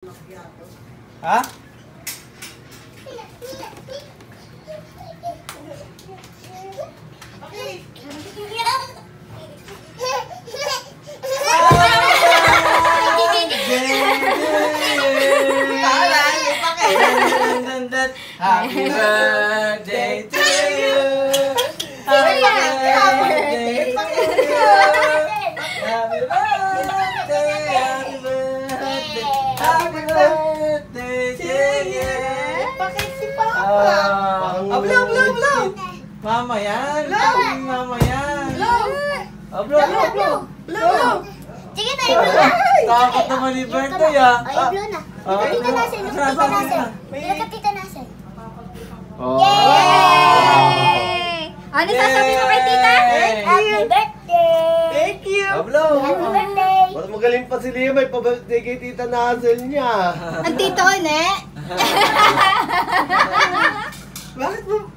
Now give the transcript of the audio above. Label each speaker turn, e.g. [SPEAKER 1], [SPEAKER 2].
[SPEAKER 1] Ha? Happy birthday to you. Happy birthday to you. Happy birthday, happy birthday, happy birthday to you.
[SPEAKER 2] Bakit si Papa?
[SPEAKER 1] Blow. Mama yan. Mama yan. Blow.
[SPEAKER 2] Sige na, i-blow na.
[SPEAKER 1] Takot naman ni birthday ah.
[SPEAKER 2] O, i-blow na. Tita Nasel, Tita Nasel. Tita Tita Nasel.
[SPEAKER 3] Yay! Ano sasabihin mo kay tita?
[SPEAKER 2] Happy birthday!
[SPEAKER 4] Thank you!
[SPEAKER 1] Blow.
[SPEAKER 2] Happy birthday!
[SPEAKER 4] Mas magaling pa si Lea, may pa-birthday kay Tita Nasel niya.
[SPEAKER 3] Ang tito ko, ne?
[SPEAKER 4] Bakit mo